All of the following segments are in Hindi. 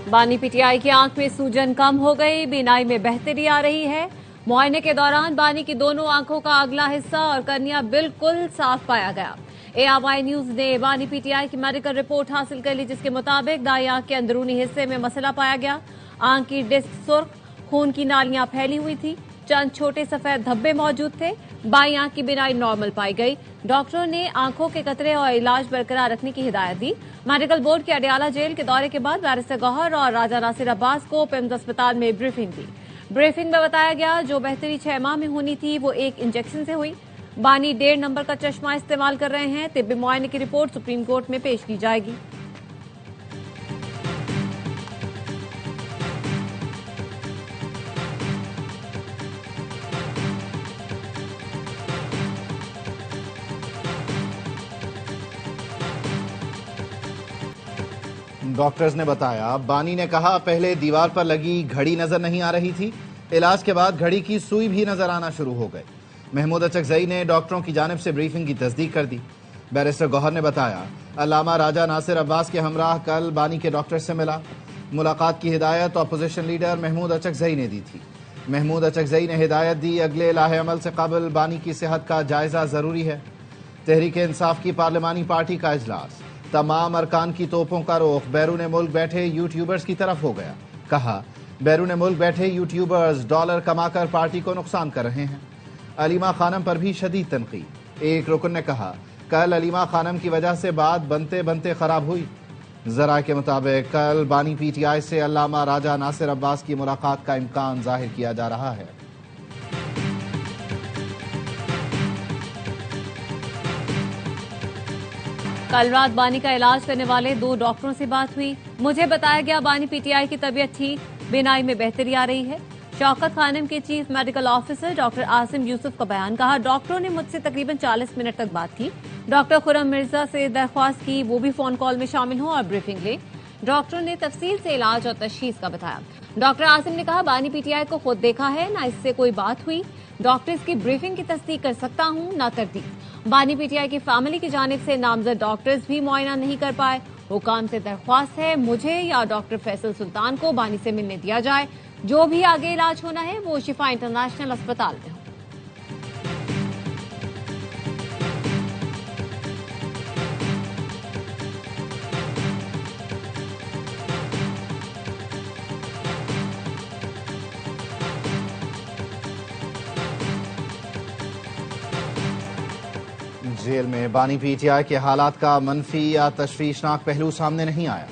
बानी पीटीआई की आंख में सूजन कम हो गई, बीनाई में बेहतरी आ रही है। मुआयने के दौरान बानी की दोनों आंखों का अगला हिस्सा और कर्निया बिल्कुल साफ पाया गया। एआरवाई न्यूज ने बानी पीटीआई की मेडिकल रिपोर्ट हासिल कर ली, जिसके मुताबिक दाई आंख के अंदरूनी हिस्से में मसला पाया गया। आंख की डिस्क सुर्ख, खून की नालियां फैली हुई थी, चंद छोटे सफेद धब्बे मौजूद थे। बाई आंख की बिनाई नॉर्मल पाई गई। डॉक्टरों ने आंखों के कतरे और इलाज बरकरार रखने की हिदायत दी। मेडिकल बोर्ड के अडियाला जेल के दौरे के बाद बैरिस्टर गौहर और राजा नासिर अब्बास को पिम्स अस्पताल में ब्रीफिंग दी। ब्रीफिंग में बताया गया जो बेहतरी 6 माह में होनी थी वो एक इंजेक्शन से हुई। बानी 1.5 नंबर का चश्मा इस्तेमाल कर रहे हैं। तिब्बी मुआयने की रिपोर्ट सुप्रीम कोर्ट में पेश की जाएगी। डॉक्टर्स ने बताया, बानी ने कहा पहले दीवार पर लगी घड़ी नजर नहीं आ रही थी, इलाज के बाद घड़ी की सुई भी नजर आना शुरू हो गई। महमूद अचकजई ने डॉक्टरों की जानिब से ब्रीफिंग की तस्दीक कर दी। बैरिस्टर गौहर ने बताया, अल्लामा राजा नासिर अब्बास के हमराह कल बानी के डॉक्टर से मिला। मुलाकात की हिदायत अपोजिशन लीडर महमूद अचकजई ने दी थी। महमूद अचकजई ने हिदायत दी, अगले लाहे अमल से कबल बानी की सेहत का जायजा जरूरी है। तहरीक इंसाफ की पार्लिमानी पार्टी का इजलास, तमाम अरकान की तोपों का रुख बैरून मुल्क बैठे यूट्यूबर्स की तरफ हो गया। कहा, बैरून मुल्क बैठे यूट्यूबर्स डॉलर कमाकर पार्टी को नुकसान कर रहे हैं। अलीमा खानम पर भी शदीद तनकीद। एक रुकन ने कहा, कल अलीमा खानम की वजह से बात बनते बनते खराब हुई। जरा के मुताबिक कल बानी पीटीआई से अल्लामा राजा नासिर अब्बास की मुलाकात का इम्कान जाहिर किया जा रहा है। कल रात बानी का इलाज करने वाले 2 डॉक्टरों से बात हुई। मुझे बताया गया बानी पीटीआई की तबीयत ठीक, बीनाई में बेहतरी आ रही है। शौकत खानम के chief medical officer doctor Asim Yusuf का बयान। कहा, डॉक्टरों ने मुझसे तकरीबन 40 मिनट तक बात की। डॉक्टर खुरम मिर्जा से दरख्वास्त की वो भी फोन कॉल में शामिल हो और ब्रीफिंग ले। डॉक्टरों ने तफसील से इलाज और तशखीस का बताया। डॉक्टर आसिम ने कहा, बानी पीटीआई को खुद देखा है, ना इससे कोई बात हुई। डॉक्टर्स की ब्रीफिंग की तस्दीक कर सकता हूं, ना कर दी। बानी पीटीआई की फैमिली की जानिब से नामजद डॉक्टर्स भी मुआयना नहीं कर पाए। हुकाम से दरख्वास्त है मुझे या डॉक्टर फैसल सुल्तान को बानी से मिलने दिया जाए। जो भी आगे इलाज होना है वो शिफा इंटरनेशनल अस्पताल में हो। जेल में बानी पीटीआई के हालात का मनफी या तशवीशनाक पहलू सामने नहीं आया।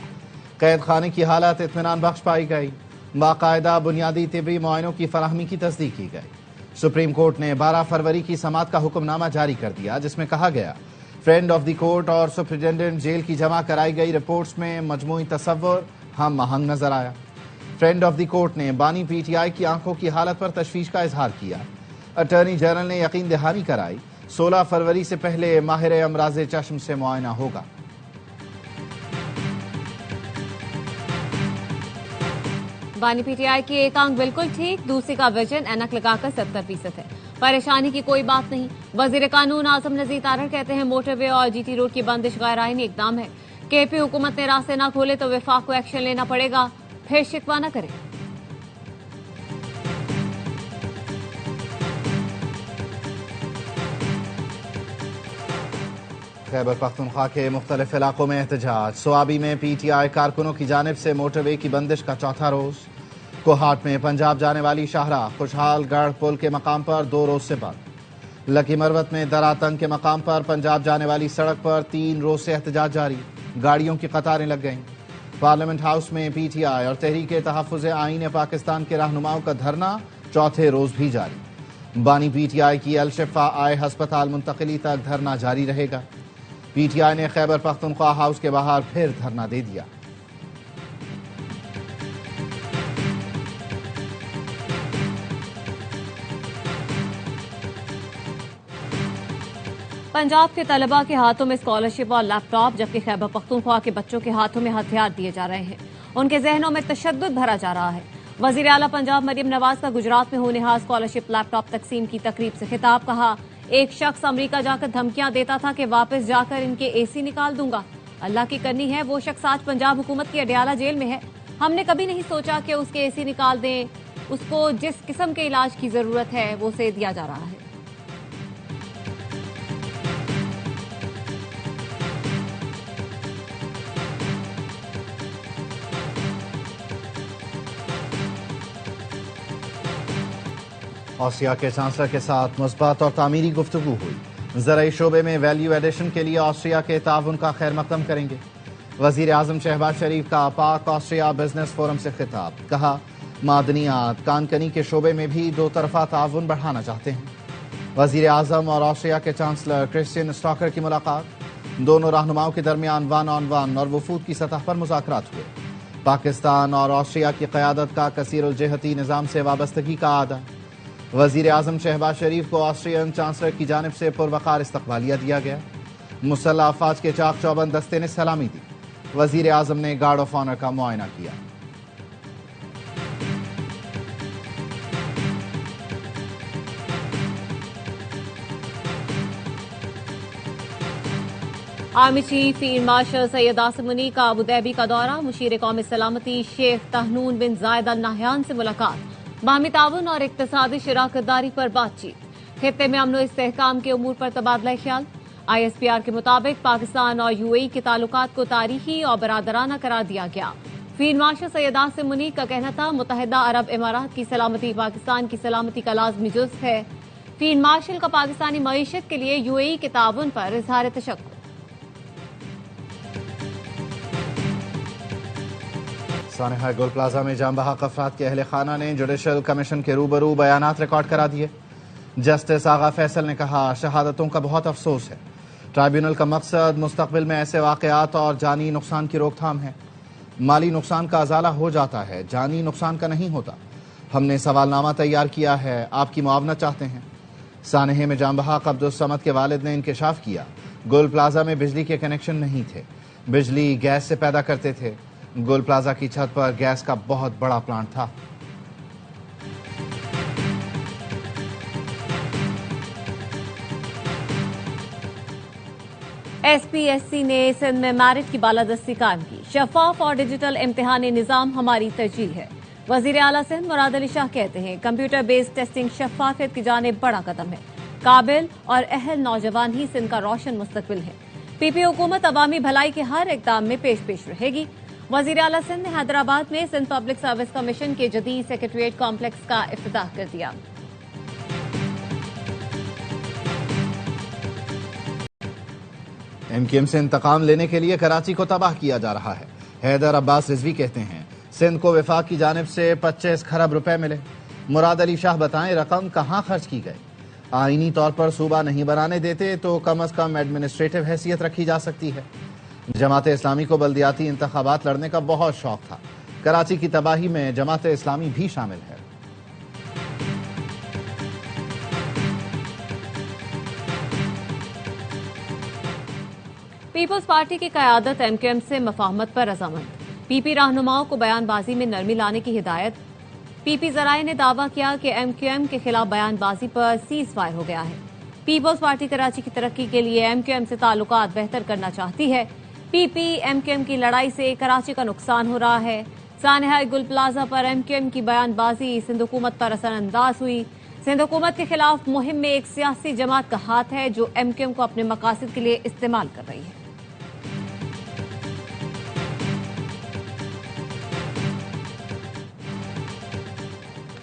कैद खाने की हालत इत्मीनान बख्श पाई गई। बाकायदा बुनियादी तिबी मुआयनों की फराहमी की तस्दीक की गई। सुप्रीम कोर्ट ने 12 फरवरी की समाअत का हुक्मनामा जारी कर दिया, जिसमें कहा गया, फ्रेंड ऑफ द कोर्ट और सुप्रिटेंडेंट जेल की जमा कराई गई रिपोर्ट्स में मजमूई तसव्वुर हम आहंग नजर आया। फ्रेंड ऑफ द कोर्ट ने बानी पीटीआई की आंखों की हालत पर तशवीश का इजहार किया। अटॉर्नी जनरल ने यकीन दहानी कराई, 16 फरवरी से पहले माहिर अमराज चश्म से मुआयना होगा। बानी पीटीआई की एक आंख बिल्कुल ठीक, दूसरी का वजन ऐनक लगाकर 70% है। परेशानी की कोई बात नहीं। वजीर कानून आजम नजीर तारड़ कहते हैं, मोटरवे और जीटी रोड की बंदिश गैर आईनी इकदाम है। केपी हुकूमत ने रास्ते न खोले तो विफाक को एक्शन लेना पड़ेगा, फिर शिकवा न करे। खैबर पख्तूनख्वा के मुख्तलिफ इलाकों में एहतजाज। स्वाबी में पीटीआई कारकुनों की जानिब से मोटरवे की बंदिश का चौथा रोज। कोहाट में पंजाब जाने वाली शाहराह खुशहालगढ़ पुल के मकाम पर 2 रोज से बंद। लकी मरवत में दरातंग के मकाम पर पंजाब जाने वाली सड़क पर 3 रोज से एहतजाज जारी, गाड़ियों की कतारें लग गईं। पार्लियामेंट हाउस में पीटीआई और तहरीक तहफ़्फ़ुज़ आईन पाकिस्तान के रहनुमाओं का धरना चौथे रोज भी जारी। बानी पीटीआई की अल-शिफा आय हस्पताल मुंतकिली तक धरना जारी रहेगा। पीटीआई ने खैबर पख्तूनख्वा हाउस के बाहर फिर धरना दे दिया। पंजाब के तलबा के हाथों में स्कॉलरशिप और लैपटॉप, जबकि खैबर पख्तूनख्वा के बच्चों के हाथों में हथियार दिए जा रहे हैं। उनके जहनों में तशद्दुद भरा जा रहा है। वजीर आला पंजाब मरियम नवाज का गुजरात में होनहार स्कॉलरशिप लैपटॉप तकसीम की तकरीब से खिताब। कहा, एक शख्स अमेरिका जाकर धमकियां देता था कि वापस जाकर इनके एसी निकाल दूंगा। अल्लाह की करनी है वो शख्स आज पंजाब हुकूमत की अडियाला जेल में है। हमने कभी नहीं सोचा कि उसके एसी निकाल दें। उसको जिस किस्म के इलाज की जरूरत है वो उसे दिया जा रहा है। ऑस्ट्रिया के चांसलर के साथ मुस्बत और तामीरी गुफ्तगू हुई। ज़राई शोबे में वैल्यू एडिशन के लिए ऑस्ट्रिया के ताउन का खैर मकदम करेंगे। वजीर आजम शहबाज शरीफ का पाक ऑस्ट्रिया बिजनेस फोरम से खिताब। कहा, मादनियात कानकनी के शोबे में भी दो तरफा ताउन बढ़ाना चाहते हैं। वजीर आजम और ऑस्ट्रिया के चांसलर क्रिस्टियन स्टॉकर की मुलाकात। दोनों रहनुमाओं के दरमियान वन ऑन वन और वफूद की सतह पर मुज़ाकरात हुए। पाकिस्तान और ऑस्ट्रिया की क़यादत का कसीरुल-जिहती निज़ाम से वाबस्तगी का आदा। वजीर आजम शहबाज शरीफ को ऑस्ट्रियन चांसलर की जानिब से पुरवकार इस्तकबालिया दिया गया। मुसल्लह अफवाज के चाक चौबंद दस्ते ने सलामी दी। वजीर आजम ने गार्ड ऑफ ऑनर का मुआयना किया। Army chief field marshal Syed Asim Munir का अबूधाबी का दौरा। मुशीर कौमी सलामती शेख तहनून बिन जायद अल नहयान से मुलाकात। बाहमी ताउन और इक्तसादी शराकतदारी पर बातचीत। खित्ते में अमन इस्तेहकाम के उमूर पर तबादला ख्याल। ISPR के मुताबिक पाकिस्तान और UAE के ताल्लुकात को तारीखी और बरादराना करार दिया गया। फील्ड मार्शल सैयद आसिम मुनीर का कहना था, मुत्तहिदा अरब इमारात की सलामती पाकिस्तान की सलामती का लाजमी जुज़ है। फील्ड मार्शल का पाकिस्तानी मईशत के लिए UAE के ताउन पर इजहार तशक्कुर। सानेहा गोल प्लाजा में जाम बहक अफराद के अहल खाना ने जुडिशल कमीशन के रूबरू बयानात रिकॉर्ड करा दिए। जस्टिस आगा फैसल ने कहा, शहादतों का बहुत अफसोस है। ट्राइब्यूनल का मकसद मुस्तकबिल में ऐसे वाकयात और जानी नुकसान की रोकथाम है। माली नुकसान का अजाला हो जाता है, जानी नुकसान का नहीं होता। हमने सवालनामा तैयार किया है, आपकी मुआवनत चाहते हैं। सानेहे में जाम बहक अब्दुल समद के वालिद ने इंकशाफ किया, गोल प्लाजा में बिजली के कनेक्शन नहीं थे, बिजली गैस से पैदा करते थे। गोल प्लाजा की छत पर गैस का बहुत बड़ा प्लांट था। SPSC ने सिंध में मैरिट की बालादस्ती कायम की। शफाफ और डिजिटल इम्तिहानी निजाम हमारी तरजीह है। वजीर आला सिंध मुराद अली शाह कहते हैं, कंप्यूटर बेस्ड टेस्टिंग शफाफियत की जानिब बड़ा कदम है। काबिल और अहल नौजवान ही सिंध का रोशन मुस्तकबिल है। PP हुकूमत अवामी भलाई के हर इकदाम में पेश रहेगी। वजीर आला सिंध ने हैदराबाद में सिंध पब्लिक सर्विस कमीशन के जदीद सेक्रेटरिएट कॉम्प्लेक्स का इफ्तिताह कर दिया। MQM से इंतकाम लेने के लिए कराची को तबाह किया जा रहा है। हैदर अब्बास रिजवी कहते हैं, सिंध को विफाक की जानिब से 25 खरब रुपए मिले। मुराद अली शाह बताएं, रकम कहां खर्च की गई। आईनी तौर पर सूबा नहीं बनाने देते तो कम अज कम एडमिनिस्ट्रेटिव हैसियत रखी जा सकती है। जमात इस्लामी को बल्दियाती इंतखाबात लड़ने का बहुत शौक था। कराची की तबाही में जमात इस्लामी भी शामिल है। पीपल्स पार्टी की क़यादत MQM से मफाहमत पर रजामंद। PP रहनुमाओं को बयानबाजी में नरमी लाने की हिदायत। PP जराए ने दावा किया कि MQM के खिलाफ बयानबाजी पर सीज फायर हो गया है। पीपल्स पार्टी कराची की तरक्की के लिए MQM से ताल्लुकात बेहतर करना चाहती है। PP MQM की लड़ाई से कराची का नुकसान हो रहा है। सानेहा गुल प्लाजा पर MQM की बयानबाजी सिंध हुकूमत पर असरअंदाज हुई। सिंध हुकूमत के खिलाफ मुहिम में एक सियासी जमात का हाथ है जो MQM को अपने मकासद के लिए इस्तेमाल कर रही है।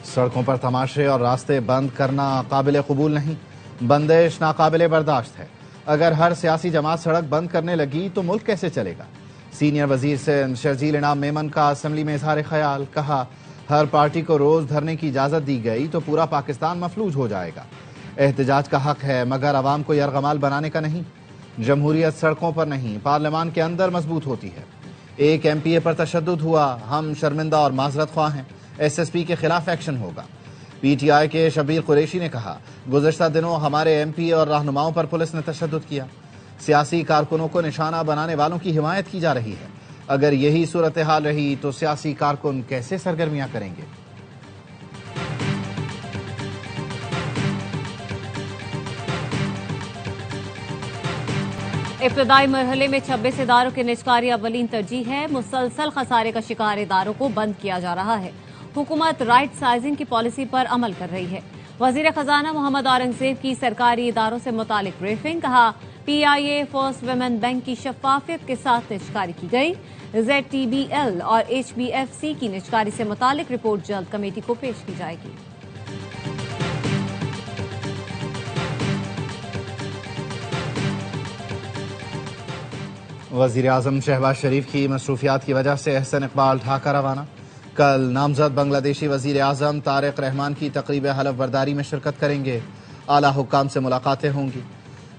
सड़कों पर तमाशे और रास्ते बंद करना काबिल कबूल नहीं, बंदिश नाकाबिले बर्दाश्त है। अगर हर सियासी जमात सड़क बंद करने लगी तो मुल्क कैसे चलेगा। सीनियर वजीर सिंध शर्जील इनाम मेमन का असम्बली में इजहार ख्याल। कहा, हर पार्टी को रोज धरने की इजाजत दी गई तो पूरा पाकिस्तान मफलूज हो जाएगा। एहतजाज का हक है मगर अवाम को यरगमाल बनाने का नहीं। जमहूरियत सड़कों पर नहीं, पार्लियामान के अंदर मजबूत होती है। एक MPA पर तशद्दुद हुआ, हम शर्मिंदा और माजरत ख्वाह हैं। SSP के खिलाफ एक्शन होगा। PTI के शबीर कुरैशी ने कहा, गुज़श्ता दिनों हमारे MP और रहनुमाओं पर पुलिस ने तशद्दुद किया। सियासी कारकुनों को निशाना बनाने वालों की हिमायत की जा रही है। अगर यही सूरत हाल रही तो सियासी कारकुन कैसे सरगर्मियां करेंगे। इब्तदाई मरहले में 26 इदारों की निजकारी अव्वलीन तरजीह है। मुसलसल खसारे का शिकार इदारों को बंद किया जा रहा है। हुकूमत राइट साइजिंग की पॉलिसी पर अमल कर रही है। वजीर खजाना मोहम्मद औरंगजेब की सरकारी इदारों से मुतालिक ब्रीफिंग। कहा, PIA फर्स्ट वुमेन बैंक की शफाफियत के साथ निजकारी की गई। ZTBL और HBFC की निजकारी से मुतालिक रिपोर्ट जल्द कमेटी को पेश की जाएगी। वजीर आजम शहबाज शरीफ की मसरूफियात की वजह से एहसन इकबाल ढाका रवाना। कल नामजद बांग्लादेशी वजीर आजम तारिक रहमान की तकरीब हलफ बर्दारी में शिरकत करेंगे। आला हुक्काम से मुलाकातें होंगी।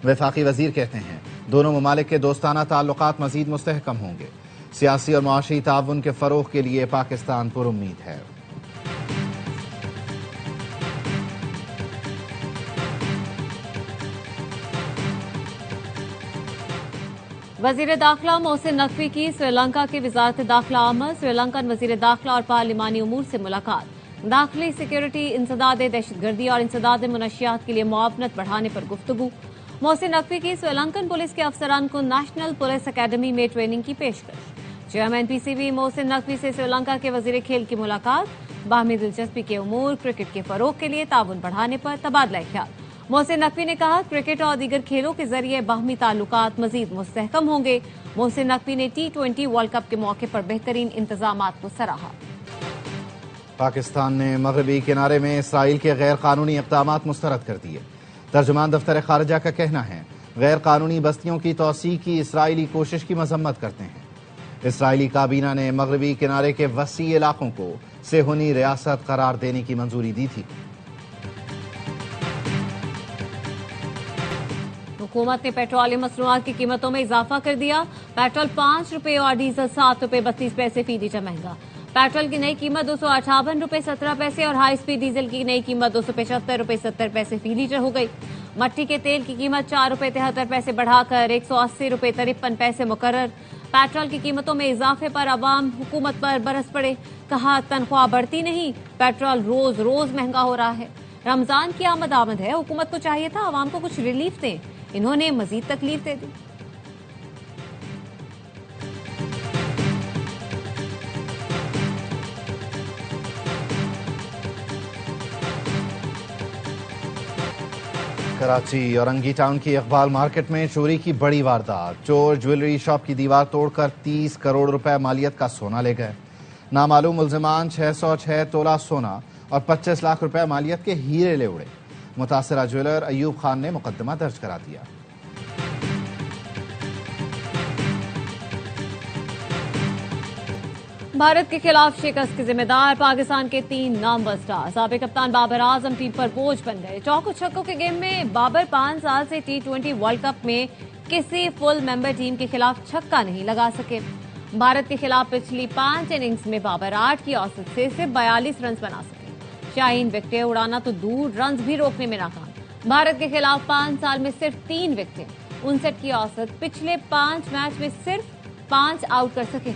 वफाकी वजीर कहते हैं दोनों ममालिक के दोस्ताना ताल्लुकात मजीद मुस्तहकम होंगे। सियासी और मुआशी ताउन के फरोग के लिए पाकिस्तान पुरुम्मीद है। वजीर दाखिला मोहसिन नकवी की श्रीलंका की वजारत दाखिला आमद। श्रीलंकन वजीर दाखिला और पार्लिमानी उमूर से मुलाकात। दाखिली सिक्योरिटी, इंसदाद दहशतगर्दी और इंसदाद मुनशियात के लिए मुआवनत बढ़ाने पर गुफ्तगू। मोहसिन नकवी की श्रीलंकन पुलिस के अफसरान को नेशनल पुलिस अकेडमी में ट्रेनिंग की पेशकश। चेयरमैन PCB मोहसिन नकवी से श्रीलंका के वजीर खेल की मुलाकात। बाहमी दिलचस्पी के उमूर, क्रिकेट के फरोग के लिए ताउन बढ़ाने पर तबादला ख्याल। मोहसिन नकवी ने कहा, क्रिकेट और दीगर खेलों के जरिए बाहमी ताल्लुकात मजीद मुस्तहकम होंगे। मोहसिन नकवी ने T20 वर्ल्ड कप के मौके पर बेहतरीन इंतजामात को सराहा। पाकिस्तान ने मगरबी किनारे में इसराइल के गैर कानूनी इक़दामात मुस्तरद कर दिए। तर्जुमान दफ्तर खारजा का कहना है गैर कानूनी बस्तियों की तोसी की इसराइली कोशिश की मजम्मत करते हैं। इसराइली काबीना ने मगरबी किनारे के वसी इलाकों को सेहूनी रियासत करार देने की मंजूरी दी थी। हुकूमत ने पेट्रोलियम मसनूआत की कीमतों में इजाफा कर दिया। पेट्रोल 5 रुपए और डीजल 7 रुपए 32 पैसे फी लीटर महंगा। पेट्रोल की नई कीमत 258 रुपए 17 पैसे और हाई स्पीड डीजल की नई कीमत 275 रुपए 70 पैसे फी लीटर हो गई। मट्टी के तेल की कीमत 4 रुपए 73 पैसे बढ़ाकर 180 रुपए 53 पैसे मुकर्रर। पेट्रोल की कीमतों में इजाफे पर अवाम हुकूमत पर बरस पड़े। कहा, तनख्वाह बढ़ती नहीं, पेट्रोल रोज रोज महंगा हो रहा है। रमजान की आमद है, हुकूमत को चाहिए था अवाम को कुछ रिलीफ दें, इन्होंने मजीद तकलीफ दे दी। कराची औरंगी टाउन की इकबाल मार्केट में चोरी की बड़ी वारदात। चोर ज्वेलरी शॉप की दीवार तोड़कर 30 करोड़ रुपए मालियत का सोना ले गए। नामालूम मुल्जिमान 606 तोला सोना और 25 लाख रुपए मालियत के हीरे ले उड़े। मुतासरा ज्वेलर अयूब खान ने मुकदमा दर्ज करा दिया। भारत के खिलाफ शिकस्त के जिम्मेदार पाकिस्तान के 3 नामवर स्टार। साबिक कप्तान बाबर आजम टीम पर बोझ बन गए। चौको छक्कों के गेम में बाबर 5 साल से T20 वर्ल्ड कप में किसी फुल मेंबर टीम के खिलाफ छक्का नहीं लगा सके। भारत के खिलाफ पिछली 5 इनिंग्स में बाबर 8 की औसत से सिर्फ 42 रन बना सके। शाहीन विकेटें उड़ाना तो दूर, रन भी रोकने में नाकाम। भारत के खिलाफ 5 साल में सिर्फ 3 विकेटें, 59 की औसत। पिछले 5 मैच में सिर्फ 5 आउट कर सके।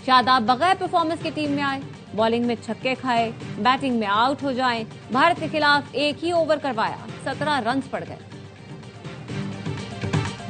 शादाब बगैर परफॉर्मेंस की टीम में आए, बॉलिंग में छक्के खाए, बैटिंग में आउट हो जाएं। भारत के खिलाफ एक ही ओवर करवाया, 17 रन पड़ गए।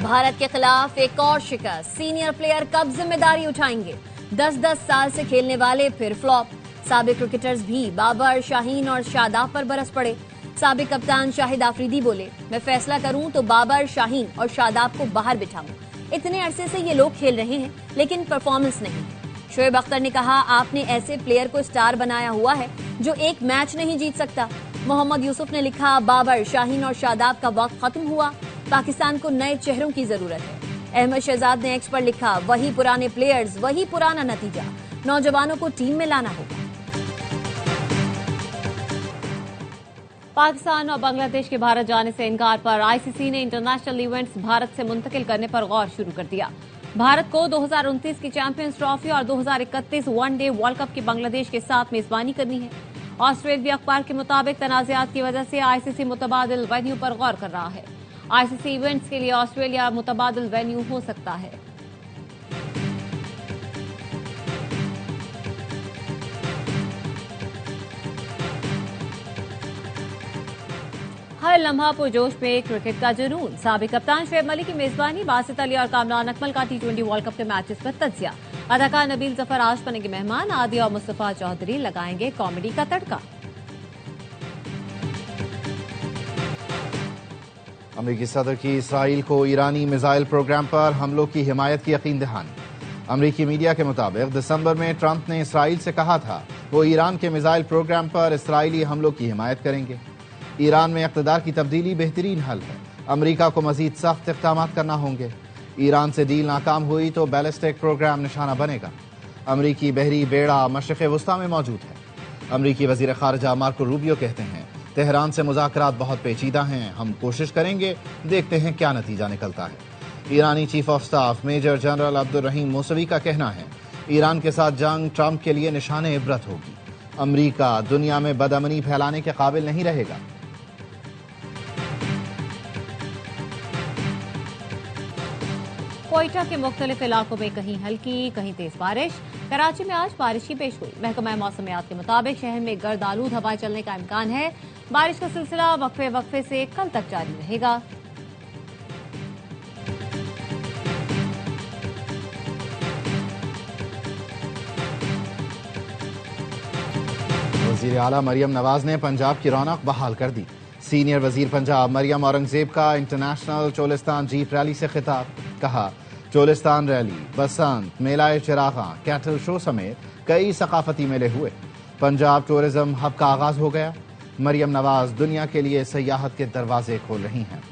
भारत के खिलाफ एक और शिकस्त। सीनियर प्लेयर कब जिम्मेदारी उठाएंगे? 10-10 साल से खेलने वाले फिर फ्लॉप। साबिक क्रिकेटर्स भी बाबर, शाहीन और शादाब पर बरस पड़े। साबिक कप्तान शाहिद आफरीदी बोले, मैं फैसला करूं तो बाबर, शाहीन और शादाब को बाहर बिठाऊं। इतने अरसे से ये लोग खेल रहे हैं लेकिन परफॉर्मेंस नहीं। शोएब अख्तर ने कहा, आपने ऐसे प्लेयर को स्टार बनाया हुआ है जो एक मैच नहीं जीत सकता। मोहम्मद यूसुफ ने लिखा, बाबर, शाहीन और शादाब का वक्त खत्म हुआ, पाकिस्तान को नए चेहरों की जरूरत है। अहमद शहजाद ने एक्स पर लिखा, वही पुराने प्लेयर्स, वही पुराना नतीजा, नौजवानों को टीम में लाना होगा। पाकिस्तान और बांग्लादेश के भारत जाने से इनकार पर ICC ने इंटरनेशनल इवेंट्स भारत से मुंतकिल करने पर गौर शुरू कर दिया। भारत को 2029 की चैंपियंस ट्रॉफी और 2031 वनडे वर्ल्ड कप की बांग्लादेश के साथ मेजबानी करनी है। ऑस्ट्रेलिया अखबार के मुताबिक तनाज़ात की वजह से ICC मुतबादिल वेन्यू पर गौर कर रहा है। ICC इवेंट्स के लिए ऑस्ट्रेलिया मुतबादिल वेन्यू हो सकता है। हर हर लम्हा पुरजोश में क्रिकेट का जुनून। साबिक कप्तान शुएब मलिक की मेजबानी, बासित अली और कामरान अकमल का T20 वर्ल्ड कप के मैचेस पर तजिया। अदाकार नबील जफर आज बनेंगे मेहमान, आदि और मुस्तफा चौधरी लगाएंगे कॉमेडी का तड़का। अमरीकी सदर की इसराइल को ईरानी मिसाइल प्रोग्राम पर हमलों की हिमायत की यकीन दहानी। अमरीकी मीडिया के मुताबिक दिसंबर में ट्रंप ने इसराइल से कहा था वो ईरान के मिसाइल प्रोग्राम पर इसराइली हमलों की हिमायत करेंगे। ईरान में इक़्तिदार की तब्दीली बेहतरीन हल है। अमरीका को मजीद सख्त इक़दाम करना होंगे। ईरान से डील नाकाम हुई तो बैलिस्टिक प्रोग्राम निशाना बनेगा। अमरीकी बहरी बेड़ा मशरिक़ वस्ता में मौजूद है। अमरीकी वज़ीर ख़ारिजा मार्को रूबियो कहते हैं तेहरान से मुज़ाकरात बहुत पेचीदा हैं, हम कोशिश करेंगे, देखते हैं क्या नतीजा निकलता है। ईरानी chief of staff major general Abdul Rahim Mousavi का कहना है ईरान के साथ जंग ट्रंप के लिए निशाने इबरत होगी। अमरीका दुनिया में बदअमनी फैलाने के काबिल नहीं रहेगा। कोयटा के मुख्तलिफ इलाकों में कहीं हल्की कहीं तेज बारिश। कराची में आज बारिश की पेशगोई। महकमा मौसमियात के मुताबिक शहर में गर्द आलूद हवाएं चलने का इम्कान है। बारिश का सिलसिला वक्फे वक्फे से कल तक जारी रहेगा। वज़ीर आला मरियम नवाज ने पंजाब की रौनक बहाल कर दी। सीनियर वजीर पंजाब मरियम औरंगजेब का इंटरनेशनल चोलिस्तान जीप रैली से खिताब। कहा चोलिस्तान रैली, बसंत, मेला चिरागा, कैटल शो समेत कई सकाफती मेले हुए। पंजाब टूरिज्म हब का आगाज हो गया। मरियम नवाज दुनिया के लिए सयाहत के दरवाजे खोल रही हैं।